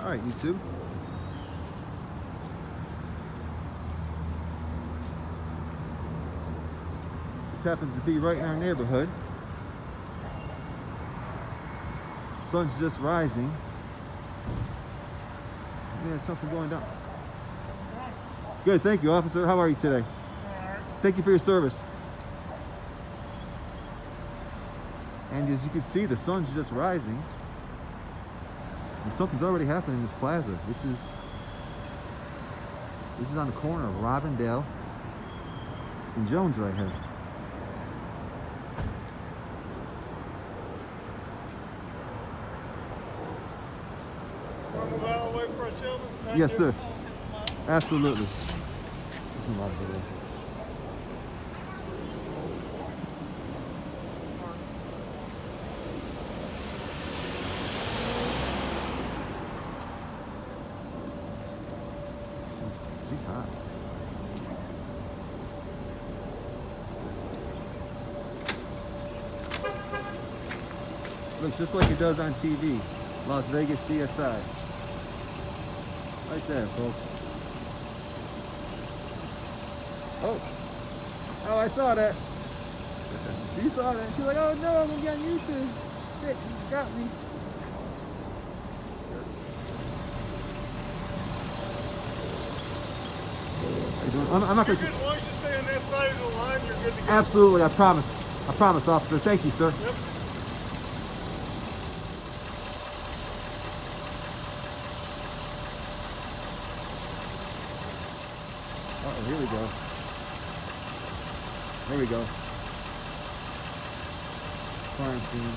All right, YouTube. This happens to be right in our neighborhood. Sun's just rising. We had something going down. Good, thank you, officer. How are you today? Thank you for your service. And as you can see, the sun's just rising. And something's already happening in this plaza. This is on the corner of Robindale and Jones right here. Yes, sir. Absolutely. She's hot. Looks just like it does on TV. Las Vegas CSI. Right there, folks. Oh, I saw that. She saw that. She's like, oh no, I'm gonna get on YouTube. Shit, you got me. I'm not gonna. As long as you stay on that side of the line, you're good to go. Absolutely, I promise. I promise, officer. Thank you, sir. Yep. Uh-oh, here we go. There we go. Crime scene.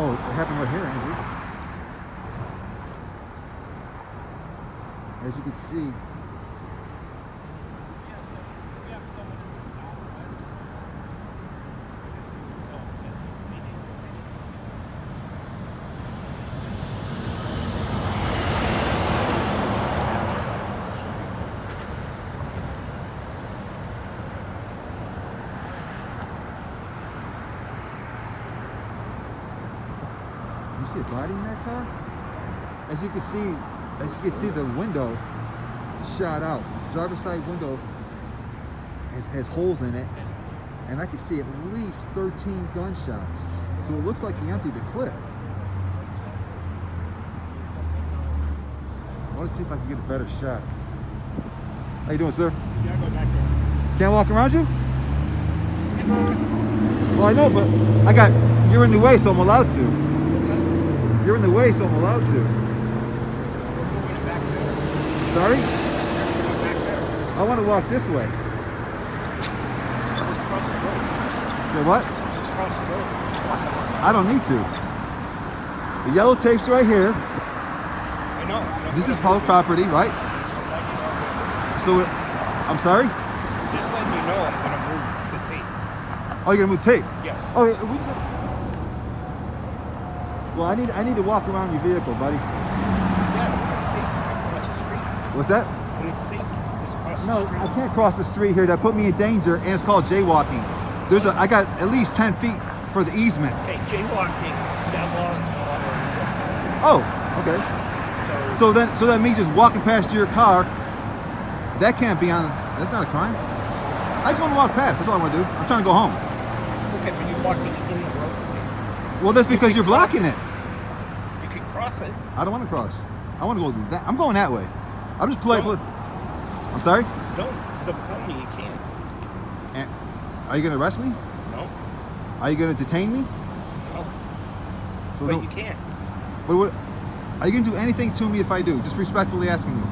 Oh, it happened right here, Andrew. As you can see. We have someone in the southwest. You see a body in that car? As you can see, the window shot out. Driver's side window has holes in it, and I can see at least 13 gunshots. So it looks like he emptied the clip. I want to see if I can get a better shot. How you doing, sir? You gotta go back there. Can't walk around you? Well, I know, but you're in the way, so I'm allowed to. You're in the way, so I'm allowed to. Sorry? I want to walk this way. Just cross the road. Say what? Just cross the road. I don't need to. The yellow tape's right here. I know. This is public property, right? So, I'm sorry? Just letting you know I'm gonna move the tape. Oh, you're gonna move tape? Yes. Oh, well, I need to walk around your vehicle, buddy. Yeah, it's safe. Cross the street. What's that? When it's safe, just cross the No, street. I can't cross the street here. That put me in danger, and it's called jaywalking. I got at least 10 feet for the easement. Okay, jaywalking, that law is no longer. Oh, okay. So then me just walking past your car That can't be on. That's not a crime. I just want to walk past. That's all I want to do. I'm trying to go home. Okay, but you're walking in the roadway. Well, that's because you're blocking it. You can cross it. I don't want to cross. I want to go that. I'm going that way. I'm just playful. I'm sorry? Don't, because I'm telling you, you can't. And are you going to arrest me? No. Are you going to detain me? No. So But no, you can't. But what? Are you going to do anything to me if I do? Just respectfully asking you.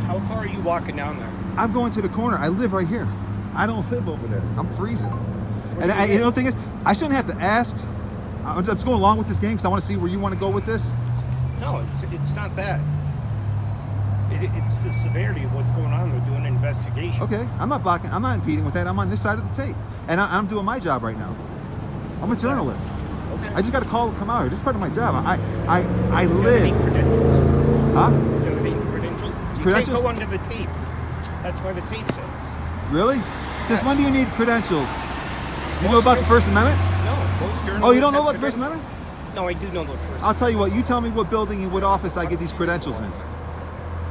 How far are you walking down there? I'm going to the corner. I live right here. I don't live over there. I'm freezing. Where And do you you know live? the thing is, I shouldn't have to ask. I'm just going along with this game because I want to see where you want to go with this. No, it's not that. It's the severity of what's going on. They're doing an investigation. Okay, I'm not blocking. I'm not impeding with that. I'm on this side of the tape, and I'm doing my job right now. I'm a journalist. Okay. I just got a call to come out here. This is part of my job. I Do you have live. any credentials? Huh? Do you have any credentials? You Credentials? can't go under the tape. That's why the tape says. Really? Since when do you need credentials? Do you know about the First Amendment? No, most journalists. Oh, you don't know have about the First credentials. Amendment? No, I do know the First. I'll tell you what. You tell me what building and what office I get these credentials in.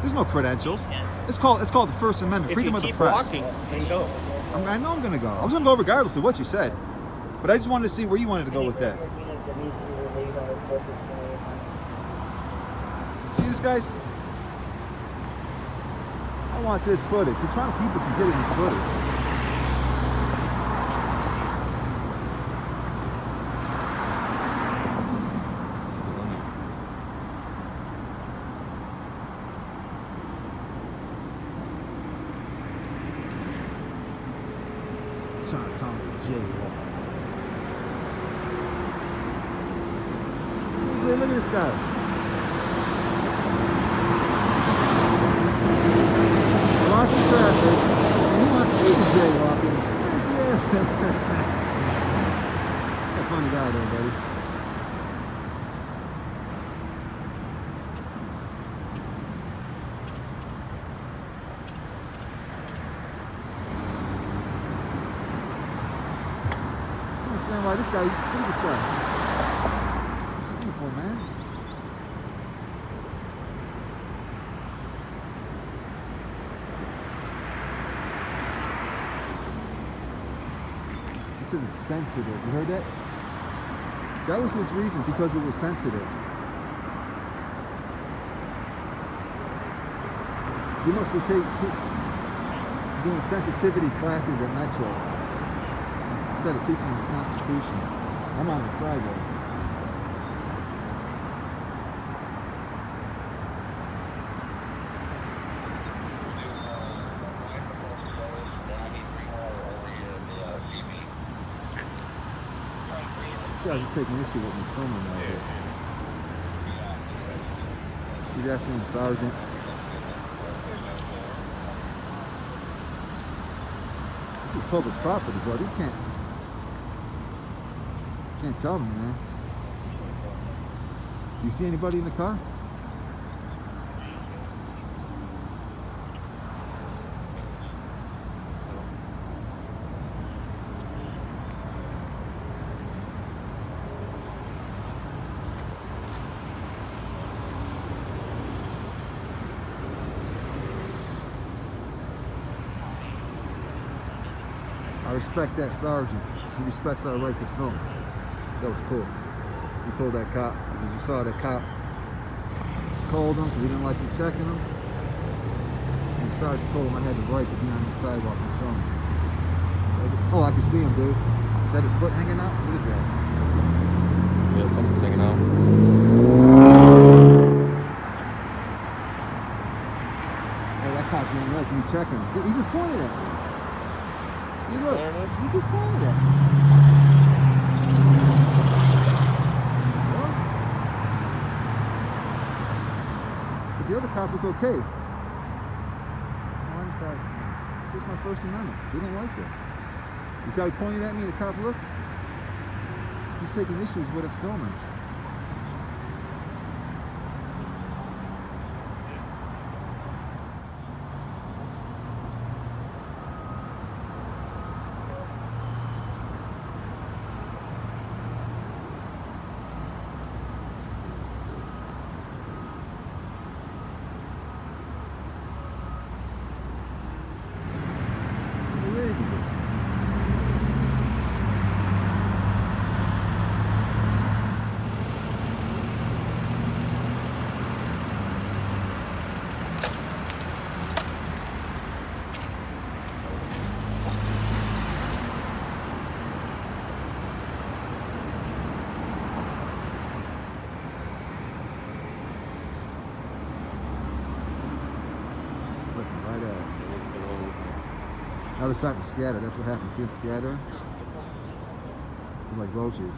There's no credentials. It's called the First Amendment, If freedom you of the keep press. walking, then go. I know I'm gonna go. I was gonna go regardless of what you said, but I just wanted to see where you wanted to go with that. See this, guys? I want this footage. They're trying to keep us from getting this footage. Trying to tell me Jaywalk. Look at this guy. Blocking traffic, and he wants me to jaywalk in his busy ass intersection. What a funny guy there, buddy. I don't understand why this guy, look at this guy. It's shameful, man. He says it's sensitive. You heard that? That was his reason, because it was sensitive. He must be doing sensitivity classes at Metro instead of teaching them the Constitution. I'm on the sidewalk. This guy's just taking issue with me filming right here. He's asking the sergeant. This is public property, buddy. You can't tell me, man. You see anybody in the car? I respect that sergeant. He respects our right to film. That was cool. He told that cop, because as you saw, that cop called him because he didn't like me checking him. And the sergeant told him I had the right to be on the sidewalk and film. Oh, I can see him, dude. Is that his foot hanging out? What is that? Yeah, something's hanging out. Hey, that cop didn't like me checking him. See, he just pointed at me. See, look, he just pointed at me. But the other cop was okay. Why this guy? It's just my First Amendment. They don't like this. You see how he pointed at me and the cop looked? He's taking issues with us filming. Now they're starting to scatter. That's what happens. See them scatter? They're like roaches.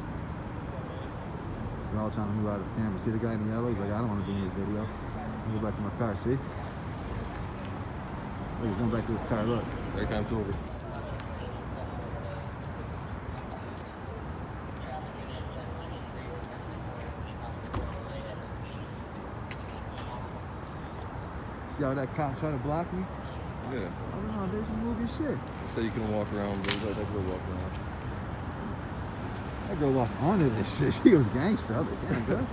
They're all trying to move out of the camera. See the guy in the yellow? He's like, I don't want to be in this video. I'll go back to my car. See? Look, he's going back to his car. Look. Every time's over. See how that cop tried to block me? Yeah. I don't know, they just moving shit. So you can walk around, but let that girl walk around. That girl walked onto this shit. She was gangster. I was like, damn, girl.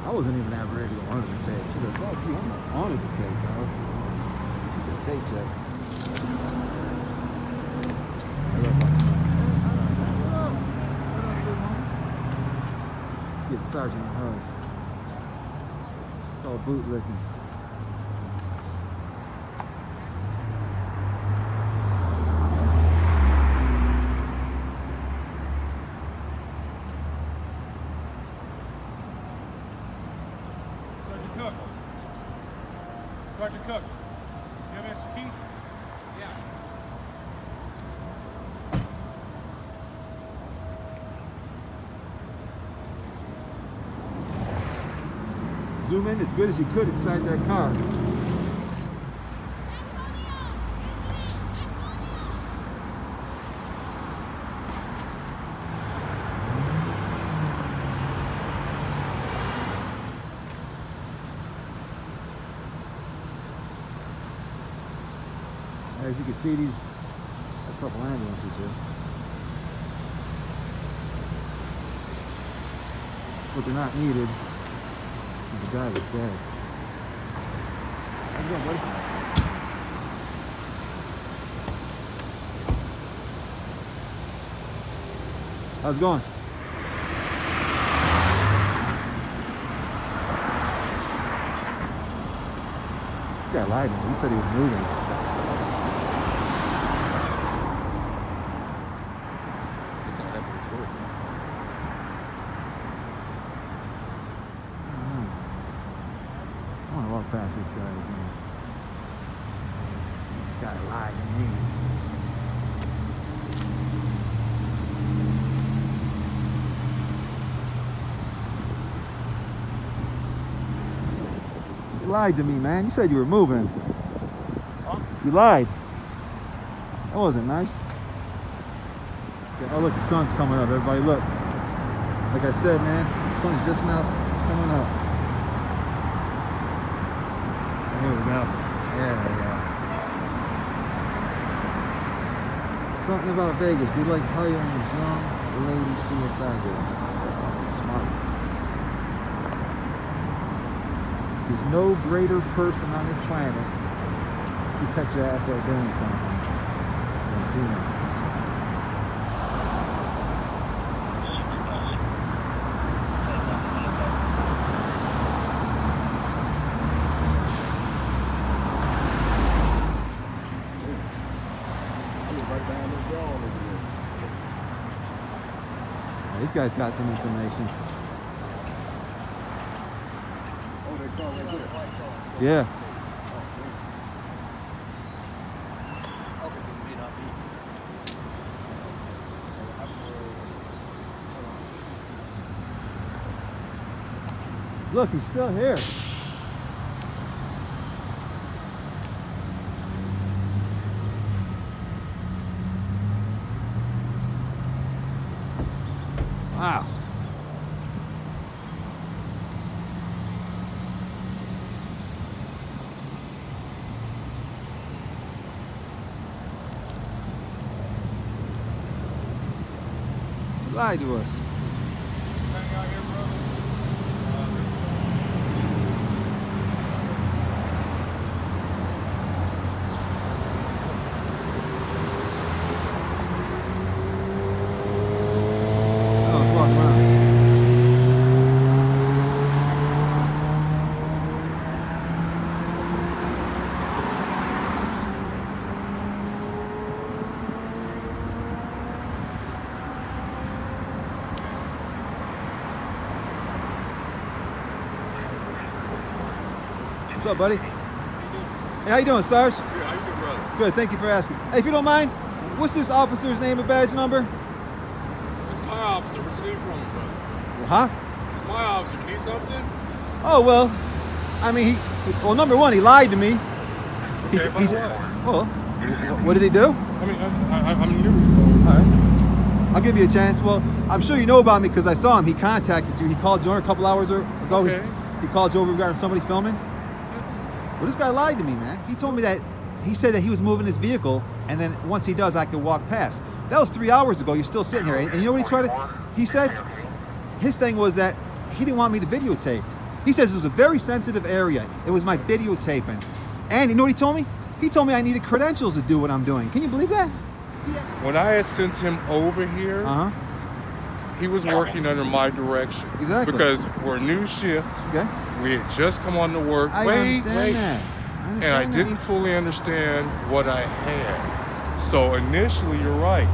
I wasn't even that ready to go under the tape. She was like, fuck you, I'm not under the tape, bro. She said, tape check. Get the sergeant a hug. It's called bootlicking. Sergeant Cook, you have an extra key? Yeah. Zoom in as good as you could inside that car. As you can see, these a couple ambulances here, but they're not needed. The guy was dead. How's it going, buddy? How's it going? This guy lied to me. He said he was moving. I want to walk past this guy again. This guy lied to me. You lied to me, man. You said you were moving. Huh? You lied. That wasn't nice. Okay, oh, look, the sun's coming up. Everybody, look. Like I said, man, the sun's just now coming up. Here we go. There we go. Something about Vegas. They like hiring these young lady CSI girls. They're smart. There's no greater person on this planet to catch your ass out doing something than a female. This guy's got some information. Oh, they call right here. Yeah. Look, he's still here. Wow. He lied to us. Hang out here, bro. Oh, fuck, wow. What's up, buddy? Hey, how you doing, Sarge? Yeah, how you doing, brother? Good, thank you for asking. Hey, if you don't mind, what's this officer's name and badge number? It's my officer. What you need from me, brother? Huh? It's my officer. You need something? Oh, well, I mean, well, number one, he lied to me. Okay, but what? Well, what did he do? I mean, I'm new, so. All right. I'll give you a chance. Well, I'm sure you know about me because I saw him. He contacted you. He called you over a couple hours ago. Okay. He called you over regarding somebody filming. Well, this guy lied to me, man. He told me that he said that he was moving his vehicle, and then once he does, I could walk past. That was 3 hours ago. You're still sitting here, and you know what he tried to? He said his thing was that he didn't want me to videotape. He says it was a very sensitive area. It was my videotaping, and you know what he told me? He told me I needed credentials to do what I'm doing. Can you believe that? When I had sent him over here, he was working under my direction. Exactly. Because we're a new shift. Okay. We had just come on to work. I understand that. And I didn't fully understand what I had. So initially, you're right.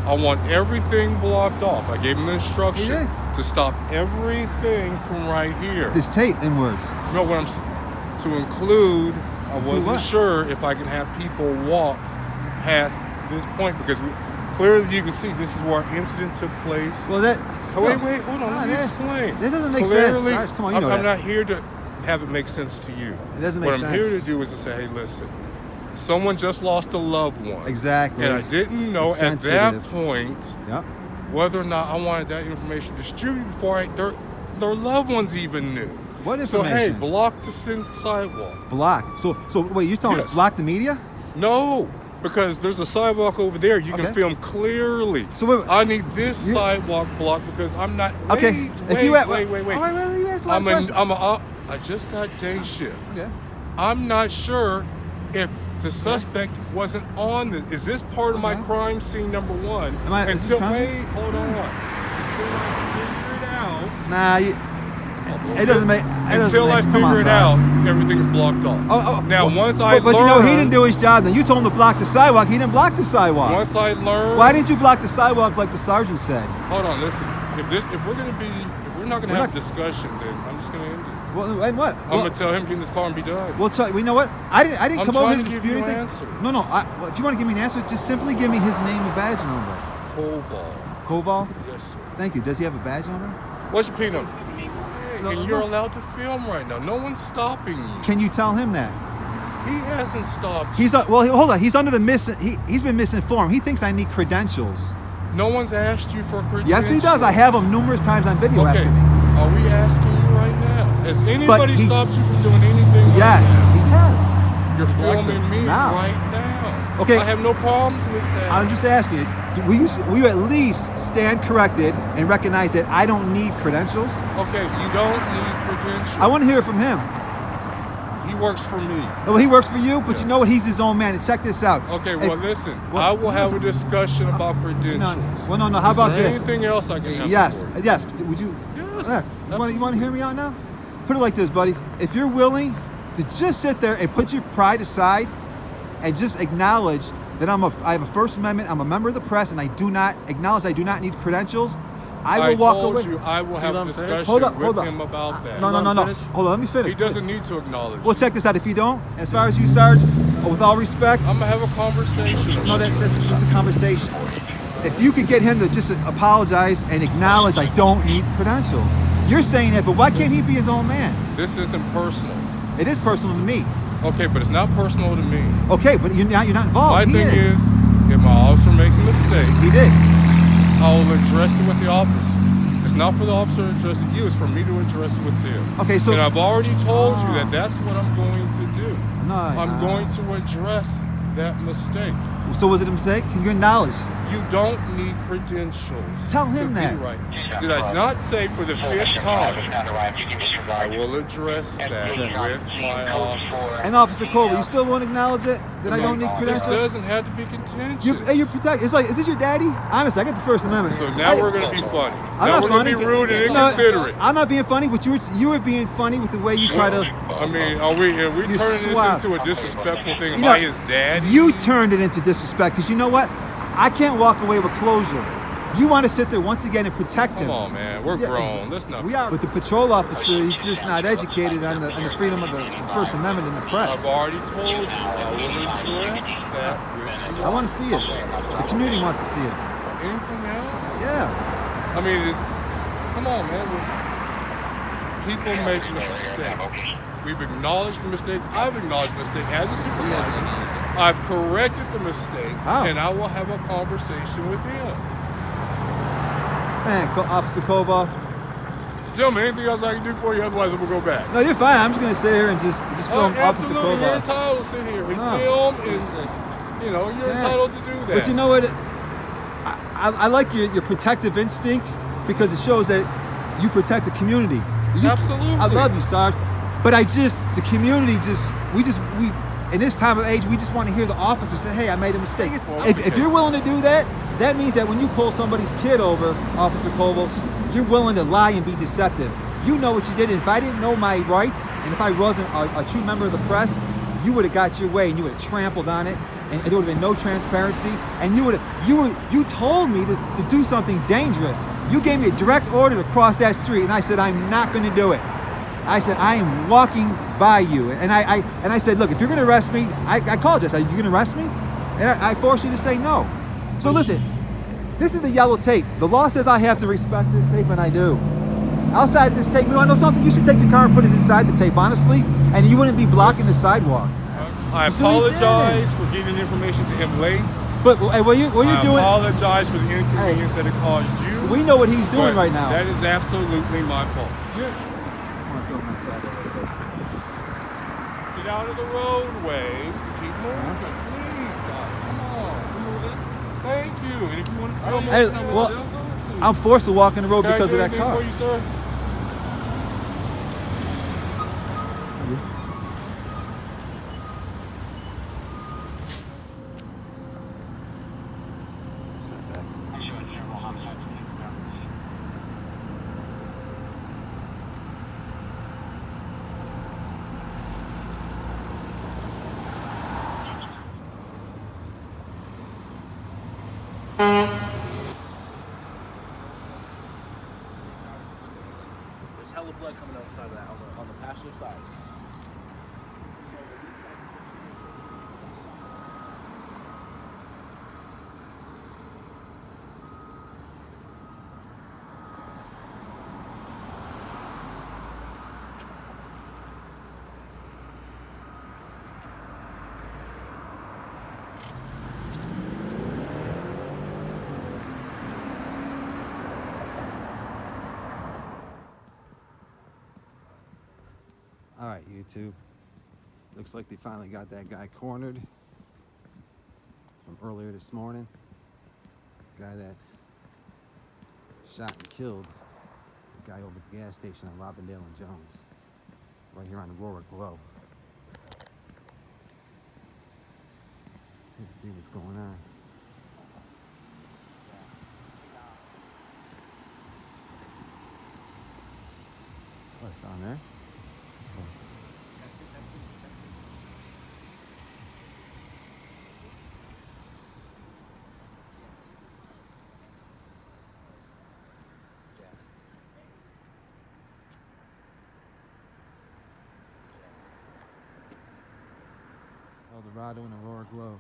I want everything blocked off. I gave him the instruction to stop everything from right here. This tape, in words. No, what I'm to include. I wasn't sure if I can have people walk past this point because clearly you can see this is where our incident took place. Well, that. Wait, hold on. Let me explain. That doesn't make clearly, sense. Right, come on, you know I'm that. not here to have it make sense to you. It doesn't make sense. What I'm here to do is to say, hey, listen, someone just lost a loved one. Exactly. And I didn't know at that point whether or not I wanted that information distributed before their loved ones even knew. What information? So hey, block the sidewalk. Block. So wait, you're telling me block the media? No, because there's a sidewalk over there. You can film clearly. So wait, I need this sidewalk blocked because I'm not. Wait. I just got day shift. Okay. I'm not sure if the suspect wasn't on the. Is this part of my crime scene number one? Hold on. Until I figure it out. Nah, it doesn't make. Until I figure it out, everything's blocked off. Now, once I learned. But you know, he didn't do his job. Then you told him to block the sidewalk. He didn't block the sidewalk. Once I learned. Why didn't you block the sidewalk like the sergeant said? Hold on, listen. If we're not gonna have a discussion, then I'm just gonna end it. Well, and what? I'm gonna tell him get in his car and be done. Well, you know what? I didn't come over here to dispute anything. Answer. No. If you want to give me an answer, just simply give me his name and badge number. Koval. Yes, sir. Thank you. Does he have a badge number? What's your P number? And you're allowed to film right now. No one's stopping you. Can you tell him that? He hasn't stopped. Hold on. He's under the he's been misinformed. He thinks I need credentials. No one's asked you for credentials. Yes, he does. I have him numerous times on video asking me. Are we asking you right now? Has anybody stopped you from doing anything? Yes, he has. You're filming me right now. Okay. I have no problems with that. I'm just asking you. Will you at least stand corrected and recognize that I don't need credentials? Okay, you don't need credentials. I want to hear it from him. He works for me. Well, he works for you, but you know what? He's his own man. And check this out. Okay, well, listen. I will have a discussion about credentials. No. How about this? Anything else I can have? Yes. Would you? Yes. You want to hear me out now? Put it like this, buddy. If you're willing to just sit there and put your pride aside and just acknowledge that I have a First Amendment, I'm a member of the press, and I do not need credentials, I will walk away. I told you I will have a discussion with him about that. No. Hold on, let me finish. He doesn't need to acknowledge. Well, check this out. If you don't, as far as you, Sarge, with all respect, I'm gonna have a conversation. No, that's a conversation. If you could get him to just apologize and acknowledge I don't need credentials. You're saying that, but why can't he be his own man? This isn't personal. It is personal to me. Okay, but it's not personal to me. Okay, but you're not involved. My thing is, if my officer makes a mistake, he did. I will address it with the officer. It's not for the officer to address it you, it's for me to address it with them. Okay, so. And I've already told you that that's what I'm going to do. No, I'm going to address that mistake. So was it a mistake? Can you acknowledge? You don't need credentials. Tell him that. Right. Did I not say for the 5th time? I will address that with my office. And Officer Colby, you still won't acknowledge it? That I don't need credentials? This doesn't have to be contentious. You're protected. It's like, is this your daddy? Honestly, I got the First Amendment. So now we're going to be funny. Now we're going to be rude and inconsiderate. I'm not being funny, but you were being funny with the way you try to. I mean, are we turning this into a disrespectful thing? Am I his daddy? You turned it into disrespect because you know what? I can't walk away with closure. You want to sit there once again and protect him. Come on, man. We're grown. Let's not. We are. But the patrol officer, he's just not educated on the freedom of the First Amendment in the press. I've already told you. I will address that with you. I want to see it. The community wants to see it. Anything else? Yeah. I mean, come on, man. People make mistakes. We've acknowledged the mistake. I've acknowledged the mistake as a supervisor. I've corrected the mistake, and I will have a conversation with him. Man, Officer Kova. Gentlemen, anything else I can do for you? Otherwise, we'll go back. No, you're fine. I'm just gonna sit here and just film Officer Kova. You're entitled to sit here and film, and you're entitled to do that. But you know what? I like your protective instinct because it shows that you protect the community. Absolutely. I love you, Sarge. But the community we in this time of age, we just want to hear the officer say, hey, I made a mistake. If you're willing to do that, that means that when you pull somebody's kid over, Officer Koval, you're willing to lie and be deceptive. You know what you did. And if I didn't know my rights, and if I wasn't a true member of the press, you would have got your way and you would have trampled on it, and there would have been no transparency, and you told me to do something dangerous. You gave me a direct order to cross that street, and I said, I'm not going to do it. I said, I am walking by you. And I said, look, if you're going to arrest me, I called you. I said, are you going to arrest me? And I forced you to say no. So listen, this is the yellow tape. The law says I have to respect this tape, and I do. Outside this tape, you want to know something? You should take your car and put it inside the tape, honestly, and you wouldn't be blocking the sidewalk. I apologize for getting information to him late. But what you're doing... I apologize for the inconvenience that it caused you. We know what he's doing right now. That is absolutely my fault. Get out of the roadway. Keep moving. Please, guys. Come on. Thank you. And if you want to film well, I'm forced to walk in the road because of that car. For you, sir? There's hella blood coming out the side of that on the passenger side. All right, YouTube. Looks like they finally got that guy cornered from earlier this morning. Guy that shot and killed the guy over at the gas station on Robindale and Jones, right here on the Roaring Glow. Let's see what's going on. Oh, it's down there. Eldorado and Aurora Glow.